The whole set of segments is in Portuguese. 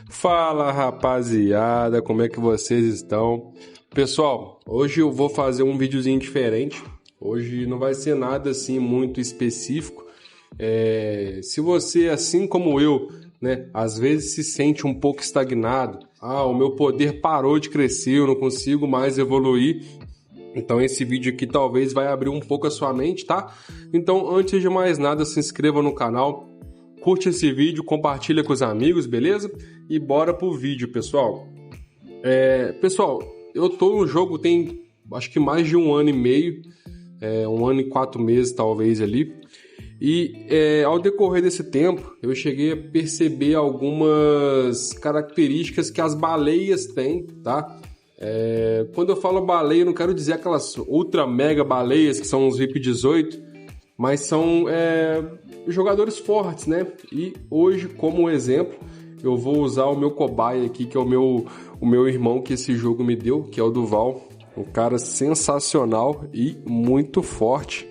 Fala, rapaziada, como é que vocês estão? Pessoal, hoje eu vou fazer um videozinho diferente. Hoje não vai ser nada assim muito específico. Se você, assim como eu, né, às vezes se sente um pouco estagnado, o meu poder parou de crescer, eu não consigo mais evoluir. Então esse vídeo aqui talvez vai abrir um pouco a sua mente, tá? Então, antes de mais nada, se inscreva no canal, curte esse vídeo, compartilha com os amigos, beleza? E bora pro vídeo, pessoal. Pessoal, eu tô no jogo tem acho que mais de 1 ano e meio, 1 ano e 4 meses talvez ali. E ao decorrer desse tempo, eu cheguei a perceber algumas características que as baleias têm, tá? Quando eu falo baleia, eu não quero dizer aquelas ultra mega baleias que são os VIP 18, mas são jogadores fortes, né? E hoje, como exemplo, eu vou usar o meu cobaia aqui, que é o meu irmão que esse jogo me deu, que é o Duval, um cara sensacional e muito forte.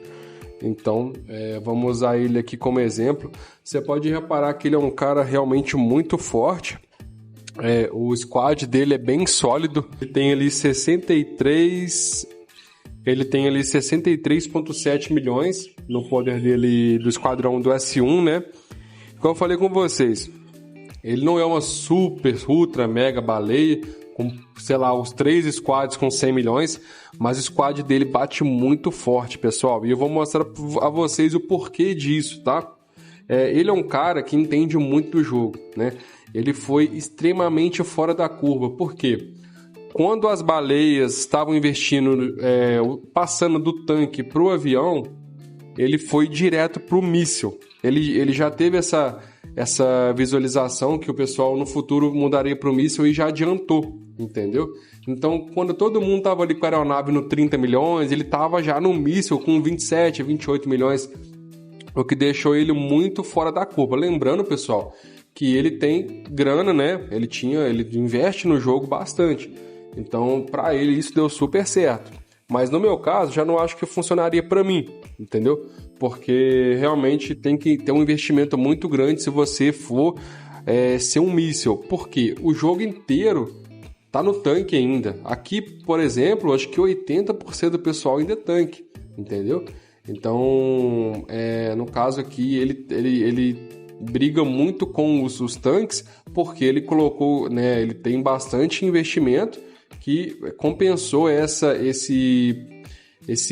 Então, vamos usar ele aqui como exemplo. Você pode reparar que ele é um cara realmente muito forte. O squad dele é bem sólido. Ele tem ali 63,7 milhões no poder dele do esquadrão do S1, né? Como eu falei com vocês, ele não é uma super, ultra, mega baleia com, sei lá, os 3 squads com 100 milhões, mas o squad dele bate muito forte, pessoal. E eu vou mostrar a vocês o porquê disso, tá? Ele é um cara que entende muito do jogo, né? Ele foi extremamente fora da curva. Por quê? Quando as baleias estavam investindo, passando do tanque para o avião, ele foi direto para o míssil. Ele já teve essa visualização que o pessoal no futuro mudaria para o míssil e já adiantou, entendeu? Então, quando todo mundo estava ali com a aeronave no 30 milhões, ele estava já no míssil com 27, 28 milhões, o que deixou ele muito fora da curva. Lembrando, pessoal, que ele tem grana, né? Ele investe no jogo bastante. Então, para ele isso deu super certo. Mas no meu caso, já não acho que funcionaria para mim, entendeu? Porque realmente tem que ter um investimento muito grande se você for ser um míssil. Porque o jogo inteiro tá no tanque ainda. Aqui, por exemplo, acho que 80% do pessoal ainda é tanque, entendeu? Então, no caso aqui, ele briga muito com os tanques, porque ele colocou, né, ele tem bastante investimento que compensou esse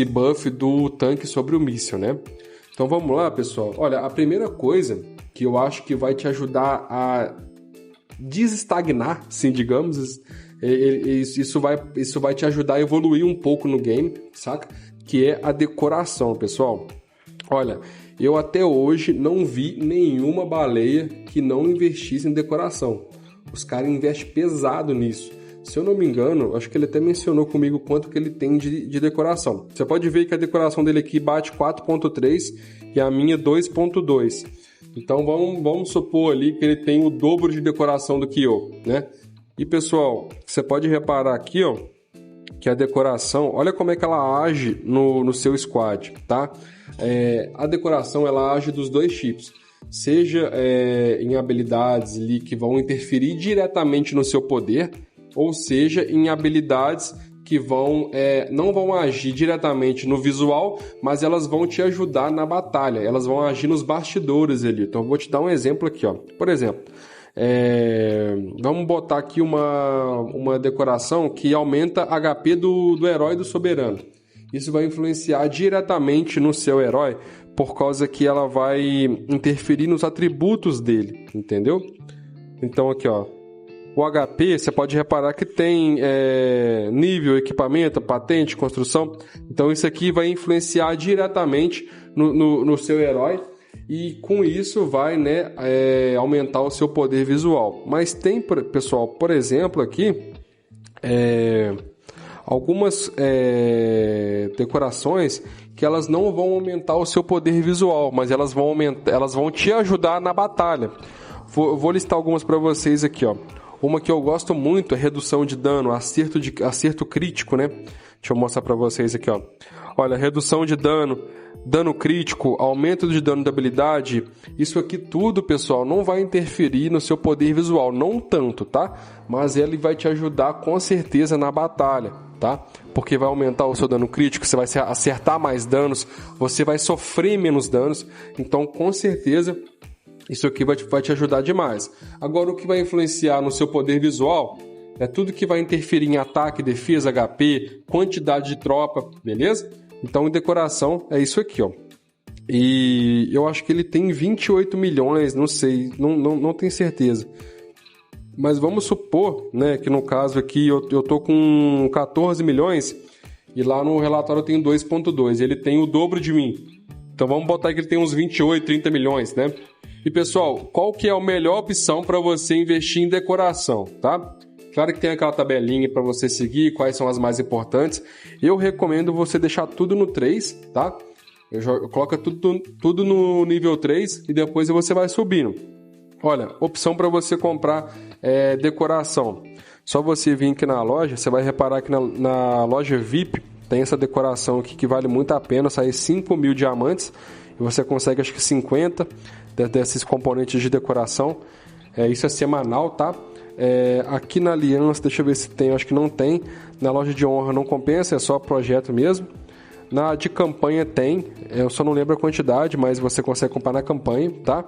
buff do tanque sobre o míssil, né? Então vamos lá, pessoal. Olha, a primeira coisa que eu acho que vai te ajudar a desestagnar, assim, digamos, isso vai te ajudar a evoluir um pouco no game, saca? Que é a decoração, pessoal. Olha, eu até hoje não vi nenhuma baleia que não investisse em decoração. Os caras investem pesado nisso. Se eu não me engano, acho que ele até mencionou comigo quanto que ele tem de decoração. Você pode ver que a decoração dele aqui bate 4.3 e a minha 2.2. Então vamos supor ali que ele tem o dobro de decoração do que eu, né? E pessoal, você pode reparar aqui, ó, que a decoração, olha como é que ela age no seu squad, tá? A decoração, ela age dos dois chips, seja em habilidades ali que vão interferir diretamente no seu poder, ou seja, em habilidades que não vão agir diretamente no visual, mas elas vão te ajudar na batalha, elas vão agir nos bastidores ali. Então eu vou te dar um exemplo aqui, ó. Por exemplo, vamos botar aqui uma decoração que aumenta HP do herói do soberano. Isso vai influenciar diretamente no seu herói, por causa que ela vai interferir nos atributos dele, entendeu? Então aqui, ó, o HP, você pode reparar que tem nível, equipamento, patente, construção. Então isso aqui vai influenciar diretamente no seu herói. E com isso vai, né, aumentar o seu poder visual. Mas tem, pessoal, por exemplo, aqui algumas decorações que elas não vão aumentar o seu poder visual, mas elas vão te ajudar na batalha. Vou listar algumas para vocês aqui, ó. Uma que eu gosto muito é redução de dano, acerto crítico, né? Deixa eu mostrar para vocês aqui, ó. Olha, redução de dano, dano crítico, aumento de dano da habilidade. Isso aqui tudo, pessoal, não vai interferir no seu poder visual, não tanto, tá? Mas ele vai te ajudar com certeza na batalha, tá? Porque vai aumentar o seu dano crítico, você vai acertar mais danos, você vai sofrer menos danos. Então, com certeza, isso aqui vai te ajudar demais. Agora, o que vai influenciar no seu poder visual é tudo que vai interferir em ataque, defesa, HP, quantidade de tropa, beleza? Então, em decoração, é isso aqui, ó. E eu acho que ele tem 28 milhões, não sei, não tenho certeza. Mas vamos supor, né, que no caso aqui eu tô com 14 milhões e lá no relatório eu tenho 2.2. Ele tem o dobro de mim. Então vamos botar que ele tem uns 28, 30 milhões, né? E pessoal, qual que é a melhor opção para você investir em decoração, tá? Claro que tem aquela tabelinha para você seguir, quais são as mais importantes. Eu recomendo você deixar tudo no 3, tá? Eu coloco tudo no nível 3 e depois você vai subindo. Olha, opção para você comprar decoração. Só você vir aqui na loja, você vai reparar que na loja VIP tem essa decoração aqui que vale muito a pena, sai 5.000 diamantes e você consegue acho que 50 desses componentes de decoração. Isso é semanal, tá? Aqui na Aliança, deixa eu ver se tem, acho que não tem. Na loja de honra não compensa, é só projeto mesmo. Na de campanha tem, eu só não lembro a quantidade, mas você consegue comprar na campanha, tá?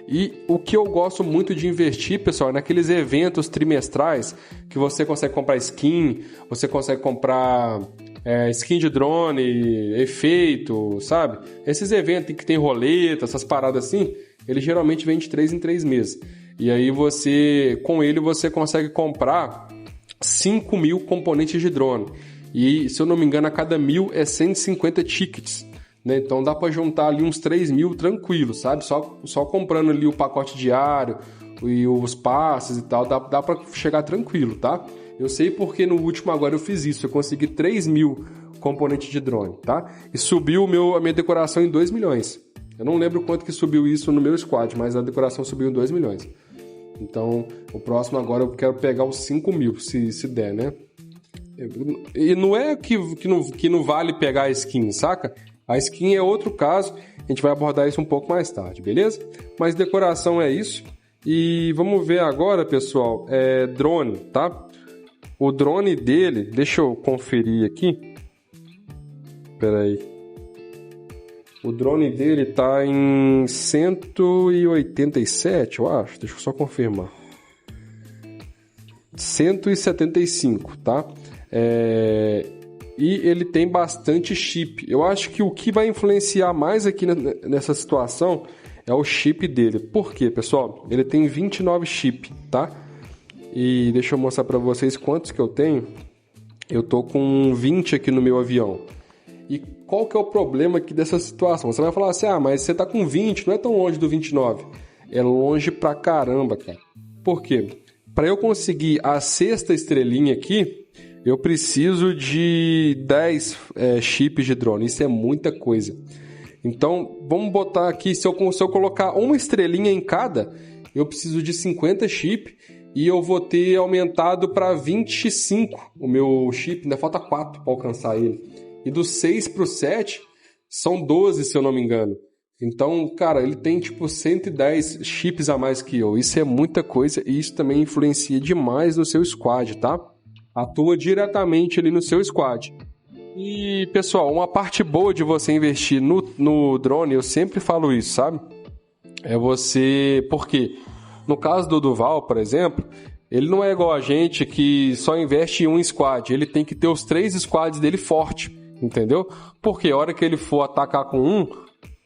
E o que eu gosto muito de investir, pessoal, é naqueles eventos trimestrais que você consegue comprar skin, você consegue comprar skin de drone, efeito, sabe? Esses eventos que tem roleta, essas paradas assim, ele geralmente vem de 3 em 3 meses. E aí com ele você consegue comprar 5.000 componentes de drone. E, se eu não me engano, a cada 1.000 é 150 tickets, né? Então dá para juntar ali uns 3.000 tranquilo, sabe? Só comprando ali o pacote diário e os passes e tal, dá para chegar tranquilo, tá? Eu sei porque no último agora eu fiz isso, eu consegui 3.000 componentes de drone, tá? E subiu a minha decoração em 2 milhões. Eu não lembro quanto que subiu isso no meu squad, mas a decoração subiu em 2 milhões. Então, o próximo agora eu quero pegar os 5.000, se der, né? E não é que não vale pegar a skin, saca? A skin é outro caso, a gente vai abordar isso um pouco mais tarde, beleza? Mas decoração é isso. E vamos ver agora, pessoal, drone, tá? O drone dele, deixa eu conferir aqui. Espera aí. O drone dele tá em 187, eu acho. Deixa eu só confirmar. 175, tá? E ele tem bastante chip. Eu acho que o que vai influenciar mais aqui nessa situação é o chip dele. Por quê, pessoal? Ele tem 29 chip, tá? E deixa eu mostrar para vocês quantos que eu tenho. Eu tô com 20 aqui no meu avião. E qual que é o problema aqui dessa situação? Você vai falar assim, mas você tá com 20, não é tão longe do 29. É longe pra caramba, cara. Por quê? Para eu conseguir a 6ª estrelinha aqui, eu preciso de 10 chips de drone. Isso é muita coisa. Então, vamos botar aqui, se eu colocar uma estrelinha em cada, eu preciso de 50 chips e eu vou ter aumentado para 25 o meu chip. Ainda falta 4 para alcançar ele. E do 6 pro 7, são 12, se eu não me engano. Então, cara, ele tem tipo 110 chips a mais que eu. Isso é muita coisa e isso também influencia demais no seu squad, tá? Atua diretamente ali no seu squad. E, pessoal, uma parte boa de você investir no drone, eu sempre falo isso, sabe? Porque, no caso do Duval, por exemplo, ele não é igual a gente que só investe em um squad. Ele tem que ter os 3 squads dele forte, entendeu? Porque a hora que ele for atacar com um,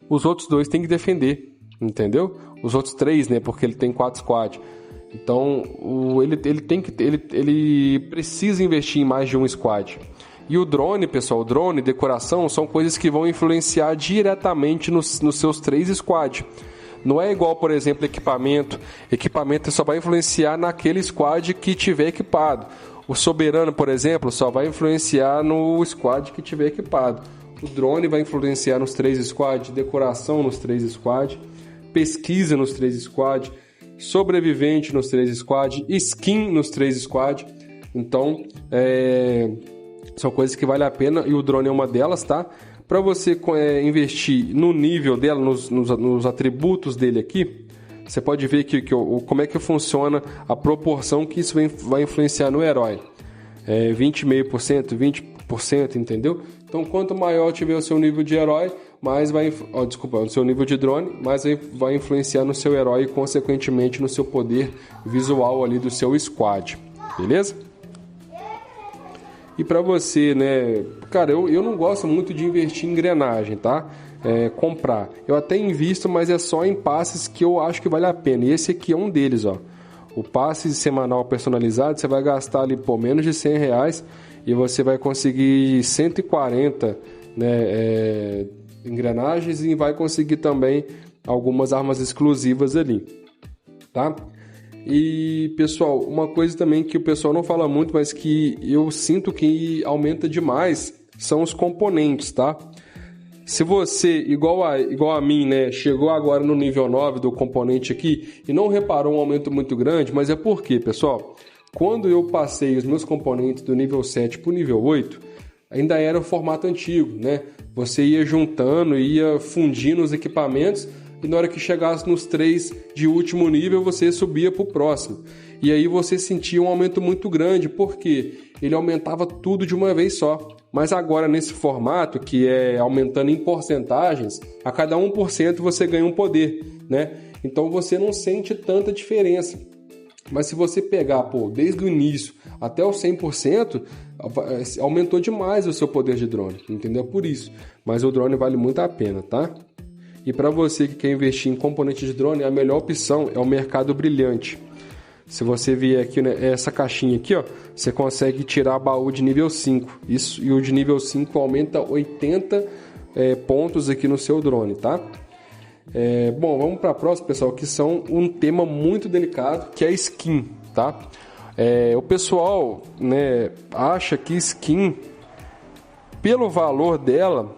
os outros 2 têm que defender, entendeu? Os outros 3, né? Porque ele tem 4 squads. Então, ele precisa investir em mais de um squad. E o drone, pessoal, decoração, são coisas que vão influenciar diretamente nos seus 3 squads. Não é igual, por exemplo, equipamento. Equipamento só vai influenciar naquele squad que tiver equipado. O soberano, por exemplo, só vai influenciar no squad que tiver equipado. O drone vai influenciar nos 3 squads, decoração nos 3 squads, pesquisa nos 3 squads. sobrevivente nos 3 squad, skin nos 3 squad. Então, são coisas que valem a pena e o drone é uma delas, tá? Para você investir no nível dela, nos atributos dele aqui, você pode ver como é que funciona a proporção que isso vai influenciar no herói. 20,5%, 20%, entendeu? Então, quanto maior tiver o seu nível de herói, mais o seu nível de drone, mais vai influenciar no seu herói e, consequentemente, no seu poder visual ali do seu squad. Beleza? E para você, né? Cara, eu não gosto muito de investir em engrenagem, tá? Comprar. Eu até invisto, mas é só em passes que eu acho que vale a pena. E esse aqui é um deles, ó. O passe semanal personalizado, você vai gastar ali por menos de R$100 e você vai conseguir 140, né, engrenagens e vai conseguir também algumas armas exclusivas ali, tá? E, pessoal, uma coisa também que o pessoal não fala muito, mas que eu sinto que aumenta demais, são os componentes, tá? Se você, igual a mim, né, chegou agora no nível 9 do componente aqui e não reparou um aumento muito grande, mas é porque, pessoal, quando eu passei os meus componentes do nível 7 para o nível 8, ainda era o formato antigo, né? Você ia juntando, ia fundindo os equipamentos e na hora que chegasse nos 3 de último nível, você subia para o próximo. E aí você sentia um aumento muito grande, porque ele aumentava tudo de uma vez só. Mas agora, nesse formato, que é aumentando em porcentagens, a cada 1% você ganha um poder, né? Então você não sente tanta diferença. Mas se você pegar, desde o início até o 100%, aumentou demais o seu poder de drone, entendeu? Por isso. Mas o drone vale muito a pena, tá? E para você que quer investir em componente de drone, a melhor opção é o Mercado Brilhante. Se você vier aqui, né, essa caixinha aqui, ó, você consegue tirar baú de nível 5. Isso, e o de nível 5 aumenta 80 pontos aqui no seu drone, tá? Bom, vamos para a próxima, pessoal, que são um tema muito delicado, que é skin, tá? O pessoal, né, acha que skin, pelo valor dela,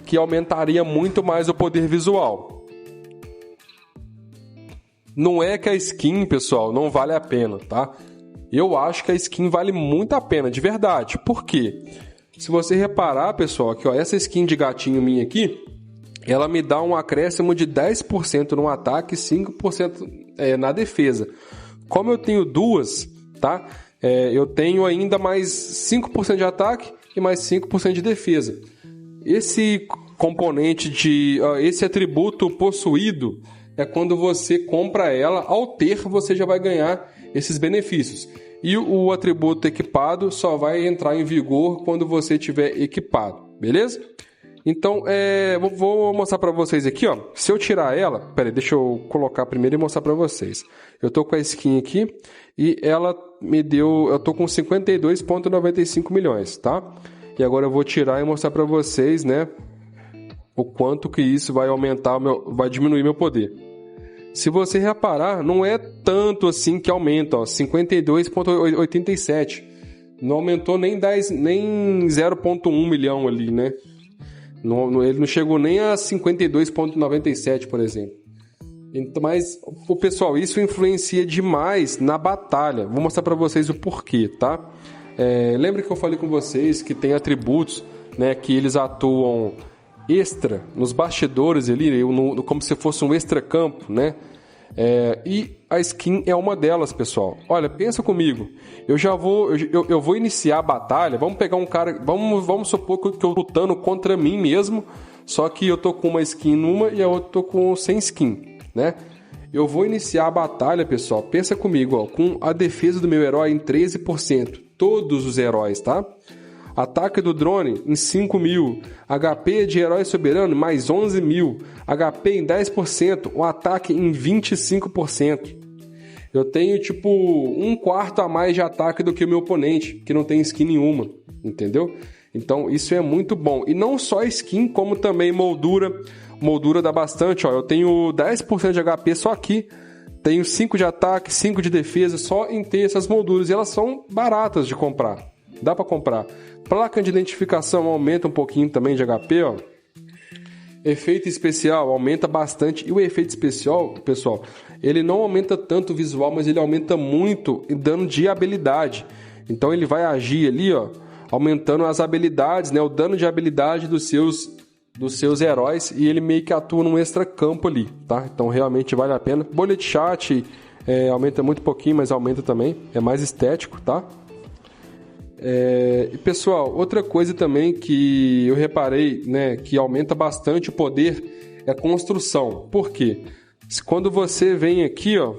que aumentaria muito mais o poder visual. Não é que a skin, pessoal, não vale a pena, tá? Eu acho que a skin vale muito a pena, de verdade. Por quê? Se você reparar, pessoal, aqui, ó, essa skin de gatinho minha aqui, ela me dá um acréscimo de 10% no ataque e 5% na defesa. Como eu tenho duas, tá? Eu tenho ainda mais 5% de ataque e mais 5% de defesa. Esse componente esse atributo possuído é quando você compra ela, ao ter você já vai ganhar esses benefícios. E o atributo equipado só vai entrar em vigor quando você tiver equipado, beleza? Então, vou mostrar para vocês aqui, ó. Se eu tirar ela, peraí, deixa eu colocar primeiro e mostrar para vocês. Eu tô com a skin aqui e ela me deu, eu tô com 52,95 milhões, tá? E agora eu vou tirar e mostrar para vocês, né, o quanto que isso vai aumentar, vai diminuir meu poder. Se você reparar, não é tanto assim que aumenta, ó, 52,87. Não aumentou nem 0,1 milhão ali, né? Ele não chegou nem a 52,97, por exemplo. Então, mas, pessoal, isso influencia demais na batalha. Vou mostrar para vocês o porquê, tá? Lembra que eu falei com vocês que tem atributos, né, que eles atuam extra nos bastidores ali, como se fosse um extra campo, né? E a skin é uma delas, pessoal. Olha, pensa comigo. Eu vou iniciar a batalha. Vamos pegar um cara. Vamos supor que eu tô lutando contra mim mesmo. Só que eu tô com uma skin numa e a outra tô sem skin, né? Eu vou iniciar a batalha, pessoal. Pensa comigo, ó, com a defesa do meu herói em 13%. Todos os heróis, tá? Ataque do drone em 5.000. HP de herói soberano mais 11.000. HP em 10%. O ataque em 25%. Eu tenho tipo 1/4 a mais de ataque do que o meu oponente, que não tem skin nenhuma. Entendeu? Então isso é muito bom. E não só skin, como também moldura. Moldura dá bastante. Ó. Eu tenho 10% de HP só aqui. Tenho 5 de ataque, 5 de defesa, só em ter essas molduras. E elas são baratas de comprar. Dá para comprar. Placa de identificação aumenta um pouquinho também de HP, ó. Efeito especial aumenta bastante. E o efeito especial, pessoal, ele não aumenta tanto o visual, mas ele aumenta muito em dano de habilidade. Então ele vai agir ali, ó, aumentando as habilidades, né, o dano de habilidade dos seus heróis, e ele meio que atua num extra campo ali, tá? Então realmente vale a pena. Bolha de chat aumenta muito pouquinho, mas aumenta também. É mais estético, tá? E pessoal, outra coisa também que eu reparei, né, que aumenta bastante o poder é a construção. Por quê? Quando você vem aqui, ó,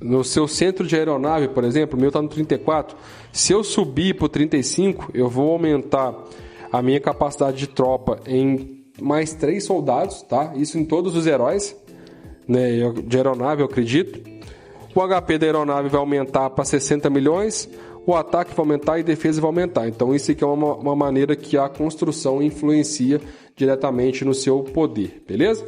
no seu centro de aeronave, por exemplo, o meu está no 34, se eu subir para o 35, eu vou aumentar a minha capacidade de tropa em mais 3 soldados, tá? Isso em todos os heróis, né, de aeronave, eu acredito. O HP da aeronave vai aumentar para 60 milhões, o ataque vai aumentar e a defesa vai aumentar. Então isso aqui é uma maneira que a construção influencia diretamente no seu poder, beleza?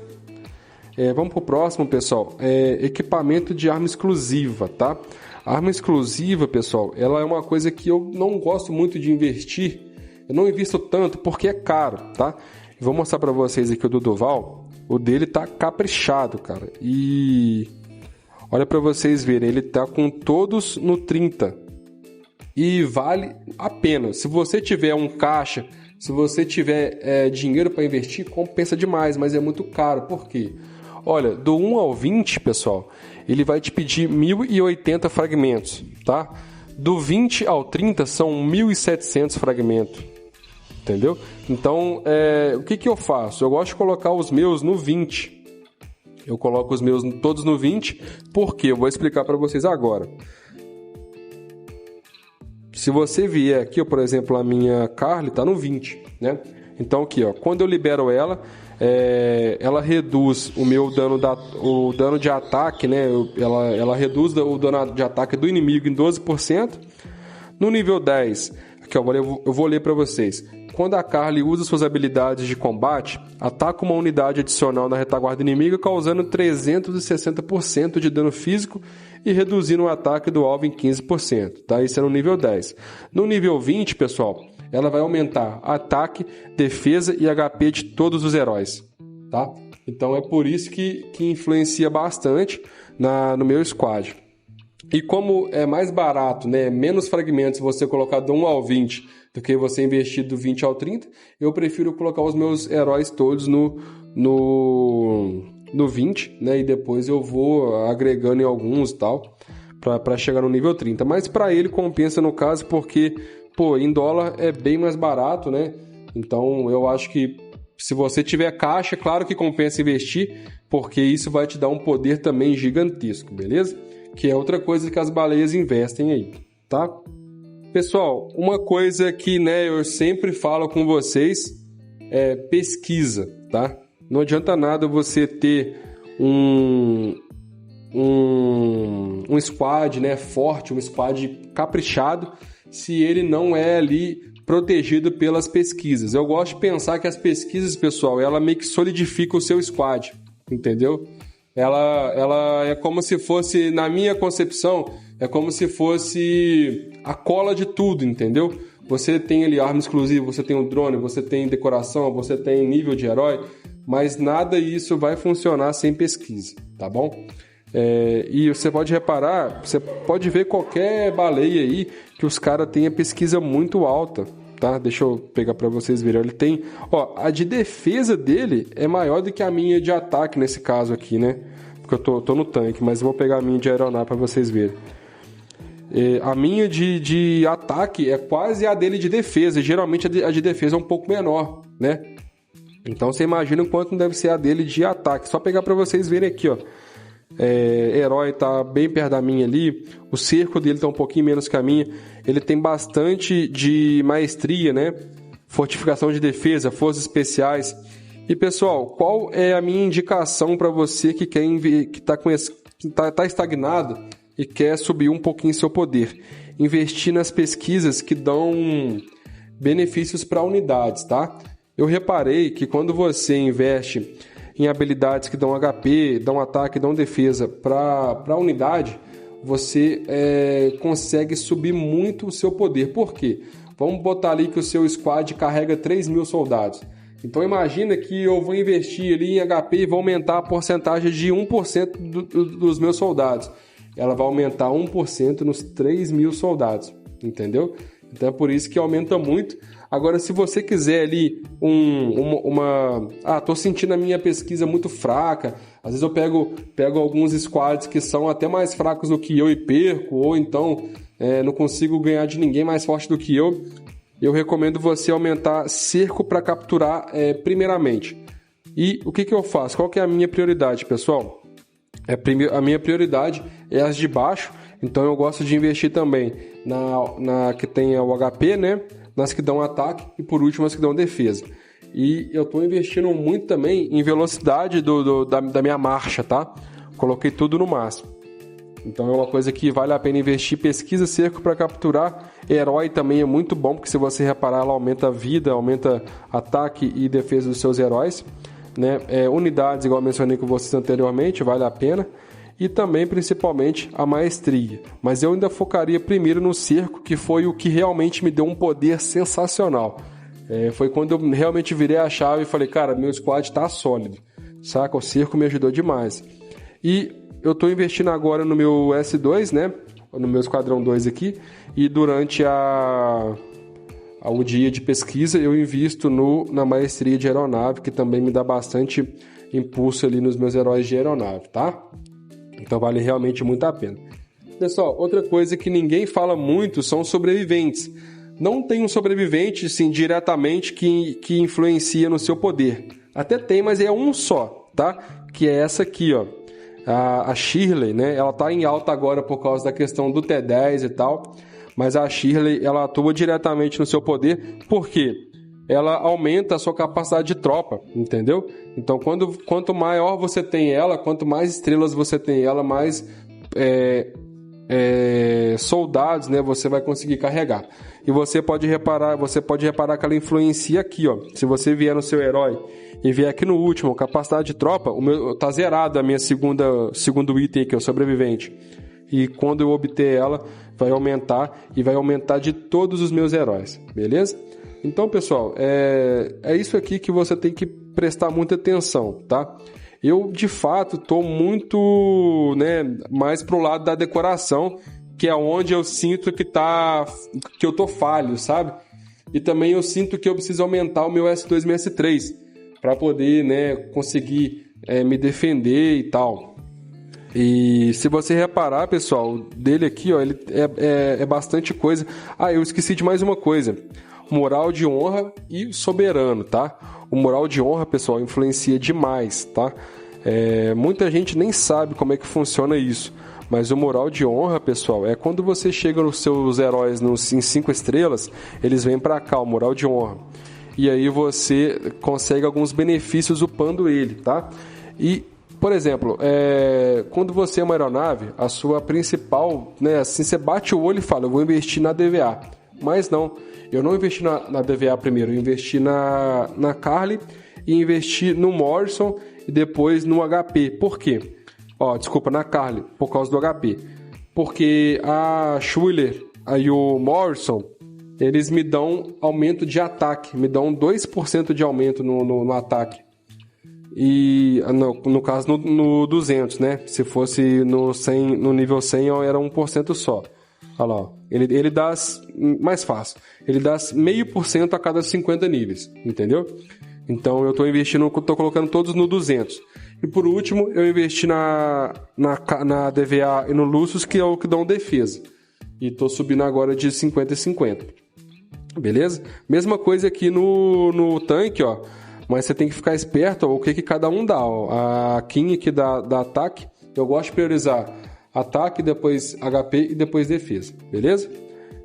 Vamos para o próximo, pessoal. Equipamento de arma exclusiva, tá? A arma exclusiva, pessoal, ela é uma coisa que eu não gosto muito de investir. Eu não invisto tanto porque é caro, tá? Vou mostrar para vocês aqui o do Duval. O dele tá caprichado, cara. E olha para vocês verem, ele tá com todos no 30. E vale a pena. Se você tiver um caixa, se você tiver dinheiro para investir, compensa demais, mas é muito caro. Por quê? Olha, do 1 ao 20, pessoal, ele vai te pedir 1.080 fragmentos, tá? Do 20 ao 30 são 1.700 fragmentos, entendeu? Então, o que eu faço? Eu gosto de colocar os meus no 20. Eu coloco os meus todos no 20, porque eu vou explicar para vocês agora. Se você vier aqui, por exemplo, a minha Carly está no 20, né? Então aqui, ó, quando eu libero ela, ela reduz o meu dano, o dano de ataque, né? Ela reduz o dano de ataque do inimigo em 12%. No nível 10, aqui, ó, eu vou ler para vocês. Quando a Carly usa suas habilidades de combate, ataca uma unidade adicional na retaguarda inimiga, causando 360% de dano físico e reduzindo o ataque do alvo em 15%. Tá? Isso é no nível 10. No nível 20, pessoal, ela vai aumentar ataque, defesa e HP de todos os heróis. Tá? Então é por isso que influencia bastante no meu squad. E como é mais barato, né, menos fragmentos você colocar do 1 ao 20 do que você investir do 20 ao 30, eu prefiro colocar os meus heróis todos no 20, né, e depois eu vou agregando em alguns e tal, para chegar no nível 30. Mas para ele compensa no caso porque, em dólar é bem mais barato, né? Então eu acho que se você tiver caixa, claro que compensa investir, porque isso vai te dar um poder também gigantesco, beleza? Que é outra coisa que as baleias investem aí, tá? Pessoal, uma coisa que, né, eu sempre falo com vocês é pesquisa, tá? Não adianta nada você ter um squad, né, forte, um squad caprichado, se ele não é ali protegido pelas pesquisas. Eu gosto de pensar que as pesquisas, pessoal, ela meio que solidifica o seu squad, entendeu? Ela é como se fosse, na minha concepção, é como se fosse a cola de tudo, entendeu? Você tem ali arma exclusiva, você tem o drone, você tem decoração, você tem nível de herói, mas nada disso vai funcionar sem pesquisa, tá bom? E você pode reparar, você pode ver qualquer baleia aí que os caras têm a pesquisa muito alta, tá? Deixa eu pegar para vocês verem. Ele tem, a de defesa dele é maior do que a minha de ataque nesse caso aqui, né? Porque eu tô no tanque, mas eu vou pegar a minha de aeronave para vocês verem. A minha de ataque é quase a dele de defesa. Geralmente a de defesa é um pouco menor, né? Então você imagina o quanto não deve ser a dele de ataque. Só pegar para vocês verem aqui, ó. Herói tá bem perto da minha ali. O cerco dele tá um pouquinho menos que a minha. Ele tem bastante de maestria, né? Fortificação de defesa, forças especiais. E pessoal, qual é a minha indicação para você que quer que tá estagnado e quer subir um pouquinho seu poder? Investir nas pesquisas que dão benefícios para unidades, tá? Eu reparei que quando você investe em habilidades que dão HP, dão ataque, dão defesa para a unidade, você consegue subir muito o seu poder. Por quê? Vamos botar ali que o seu squad carrega 3.000 soldados. Então imagina que eu vou investir ali em HP e vou aumentar a porcentagem de 1% dos meus soldados. Ela vai aumentar 1% nos 3.000 soldados, entendeu? Então é por isso que aumenta muito. Agora, se você quiser ali tô sentindo a minha pesquisa muito fraca, às vezes eu pego alguns squads que são até mais fracos do que eu e perco, ou então não consigo ganhar de ninguém mais forte do que eu recomendo você aumentar cerco para capturar primeiramente. E o que eu faço? Qual que é a minha prioridade, pessoal? A minha prioridade é as de baixo, então eu gosto de investir também na que tenha o HP, né? Nas que dão ataque e por último as que dão defesa. E eu estou investindo muito também em velocidade da minha marcha, tá? Coloquei tudo no máximo. Então é uma coisa que vale a pena investir. Pesquisa cerco para capturar. Herói também é muito bom, porque se você reparar, ela aumenta a vida, aumenta ataque e defesa dos seus heróis, né? Unidades, igual eu mencionei com vocês anteriormente, vale a pena. E também, principalmente, a maestria. Mas eu ainda focaria primeiro no cerco, que foi o que realmente me deu um poder sensacional. Foi quando eu realmente virei a chave e falei, cara, meu squad tá sólido, saca? O cerco me ajudou demais. E eu tô investindo agora no meu S2, né? No meu esquadrão 2 aqui. E durante o dia de pesquisa, eu invisto na maestria de aeronave, que também me dá bastante impulso ali nos meus heróis de aeronave, tá? Então vale realmente muito a pena. Pessoal, outra coisa que ninguém fala muito são sobreviventes. Não tem um sobrevivente, sim, diretamente que influencia no seu poder. Até tem, mas é um só, tá? Que é essa aqui, ó. A Shirley, né? Ela tá em alta agora por causa da questão do T10 e tal. Mas a Shirley, ela atua diretamente no seu poder. Por quê? Ela aumenta a sua capacidade de tropa, entendeu? Então, quanto maior você tem ela, quanto mais estrelas você tem ela, mais soldados, né, você vai conseguir carregar. E você pode reparar que ela influencia aqui, ó. Se você vier no seu herói e vier aqui no último, capacidade de tropa, o meu tá zerado a minha segundo item, que é o sobrevivente. E quando eu obter ela, vai aumentar e vai aumentar de todos os meus heróis, beleza? Então, pessoal, é isso aqui que você tem que prestar muita atenção, tá? Eu, de fato, estou muito, né, mais pro lado da decoração, que é onde eu sinto que eu tô falho, sabe? E também eu sinto que eu preciso aumentar o meu S2 e S3 para poder, né, conseguir me defender e tal. E se você reparar, pessoal, dele aqui, ó, ele é bastante coisa. Ah, eu esqueci de mais uma coisa. Moral de honra e soberano, tá? O moral de honra, pessoal, influencia demais, tá? Muita gente nem sabe como é que funciona isso, mas o moral de honra, pessoal, é quando você chega nos seus heróis em 5 estrelas, eles vêm pra cá, o moral de honra. E aí você consegue alguns benefícios upando ele, tá? E, por exemplo, quando você é uma aeronave, a sua principal, né, assim, você bate o olho e fala, eu vou investir na DVA. Mas não, eu não investi na DVA primeiro, eu investi na Carly e investi no Morrison e depois no HP. Por quê? Desculpa, na Carly, por causa do HP. Porque a Schuyler e o Morrison, eles me dão aumento de ataque, me dão 2% de aumento no ataque. E no caso no 200, né? Se fosse no nível 100 era 1% só. Olha lá, ele dá mais fácil. Ele dá 0,5% a cada 50 níveis, entendeu? Então eu tô colocando todos no 200. E por último, eu investi na DVA e no Lucius, que é o que dão defesa. E tô subindo agora de 50 e 50. Beleza? Mesma coisa aqui no tanque, ó. Mas você tem que ficar esperto, ó, o que cada um dá, ó. A Kim aqui dá ataque. Eu gosto de priorizar ataque, depois HP e depois defesa, beleza?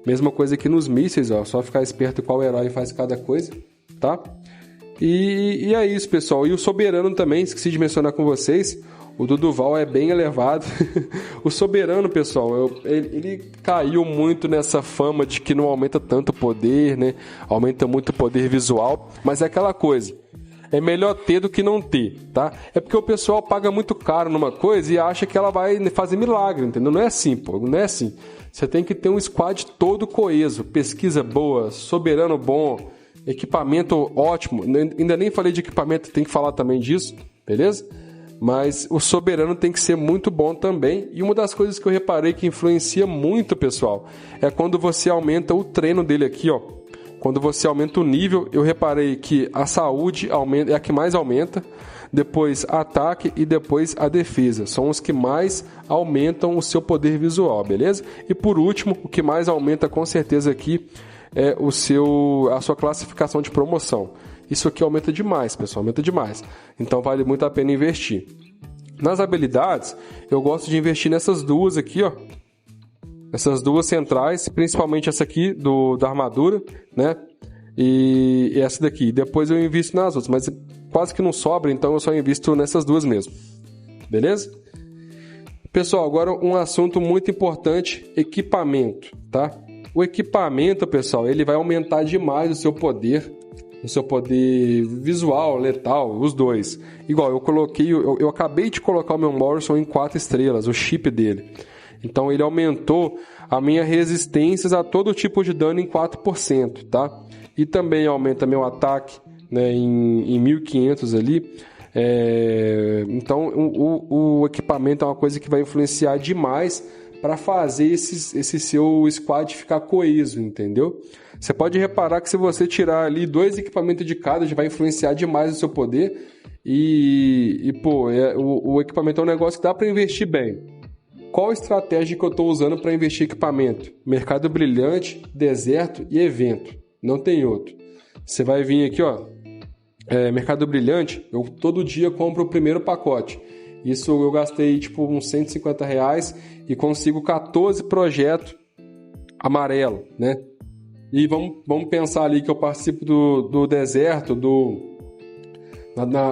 Mesma coisa aqui nos mísseis, ó, só ficar esperto qual herói faz cada coisa, tá? E é isso, pessoal. E o soberano também, esqueci de mencionar com vocês, o do Duval é bem elevado. O soberano, pessoal, ele caiu muito nessa fama de que não aumenta tanto poder, né? Aumenta muito o poder visual, mas é aquela coisa. É melhor ter do que não ter, tá? É porque o pessoal paga muito caro numa coisa e acha que ela vai fazer milagre, entendeu? Não é assim, pô, não é assim. Você tem que ter um squad todo coeso, pesquisa boa, soberano bom, equipamento ótimo, ainda nem falei de equipamento, tem que falar também disso, beleza? Mas o Soberano tem que ser muito bom também. E uma das coisas que eu reparei que influencia muito, pessoal, é quando você aumenta o treino dele aqui, ó. Quando você aumenta o nível, eu reparei que a saúde é a que mais aumenta, depois ataque e depois a defesa. São os que mais aumentam o seu poder visual, beleza? E por último, o que mais aumenta com certeza aqui é a sua classificação de promoção. Isso aqui aumenta demais, pessoal, aumenta demais. Então vale muito a pena investir. Nas habilidades, eu gosto de investir nessas duas aqui, ó. Essas duas centrais, principalmente essa aqui da armadura, né? E essa daqui. Depois eu invisto nas outras, mas quase que não sobra, então eu só invisto nessas duas mesmo. Beleza? Pessoal, agora um assunto muito importante, equipamento, tá? O equipamento, pessoal, ele vai aumentar demais o seu poder visual, letal, os dois. Igual, eu acabei de colocar o meu Morrison em 4 estrelas, o chip dele. Então ele aumentou a minha resistência a todo tipo de dano em 4%, tá? E também aumenta meu ataque, né, em 1500 ali. Então o equipamento é uma coisa que vai influenciar demais para fazer esse seu squad ficar coeso, entendeu? Você pode reparar que se você tirar ali 2 equipamentos de cada, já vai influenciar demais o seu poder. O equipamento é um negócio que dá para investir bem. Qual a estratégia que eu estou usando para investir em equipamento? Mercado Brilhante, Deserto e Evento. Não tem outro. Você vai vir aqui, ó. Mercado Brilhante, eu todo dia compro o primeiro pacote. Isso eu gastei tipo uns R$150 e consigo 14 projetos amarelo, né? E vamos pensar ali que eu participo do deserto,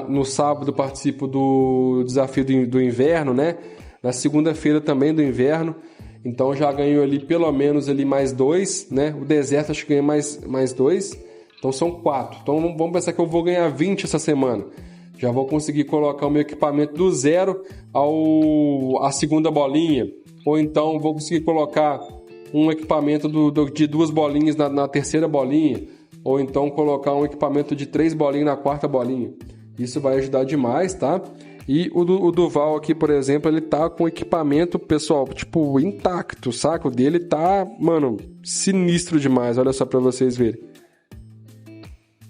no sábado eu participo do desafio do inverno, né? Na segunda-feira também do inverno, então já ganho ali pelo menos ali mais 2, né? O deserto acho que ganha mais 2, então são 4. Então vamos pensar que eu vou ganhar 20 essa semana. Já vou conseguir colocar o meu equipamento do 0 à segunda bolinha. Ou então vou conseguir colocar um equipamento de 2 bolinhas na terceira bolinha. Ou então colocar um equipamento de 3 bolinhas na quarta bolinha. Isso vai ajudar demais, tá? E o Duval aqui, por exemplo, ele tá com equipamento, pessoal, tipo, intacto, saca? O dele tá, mano, sinistro demais. Olha só pra vocês verem.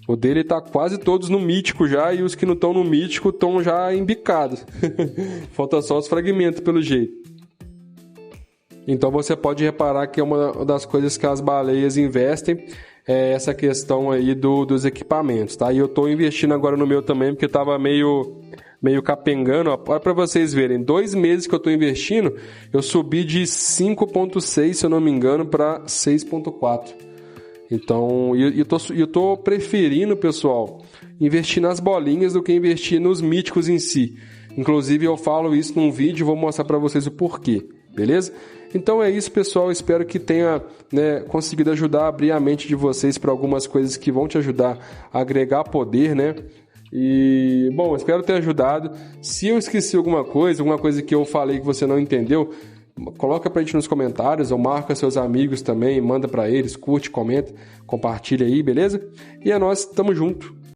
O dele tá quase todos no mítico já, e os que não estão no mítico estão já embicados. Falta só os fragmentos, pelo jeito. Então você pode reparar que é uma das coisas que as baleias investem, é essa questão aí dos equipamentos, tá? E eu tô investindo agora no meu também, porque tava meio capengando. Olha para vocês verem, 2 meses que eu tô investindo, eu subi de 5.6, se eu não me engano, para 6.4. Então, eu tô preferindo, pessoal, investir nas bolinhas do que investir nos míticos em si. Inclusive, eu falo isso num vídeo e vou mostrar para vocês o porquê, beleza? Então é isso, pessoal. Espero que tenha, né, conseguido ajudar a abrir a mente de vocês para algumas coisas que vão te ajudar a agregar poder, né? E, bom, espero ter ajudado. Se eu esqueci alguma coisa que eu falei que você não entendeu, coloca pra gente nos comentários ou marca seus amigos também, manda pra eles, curte, comenta, compartilha aí, beleza? E é nóis, tamo junto.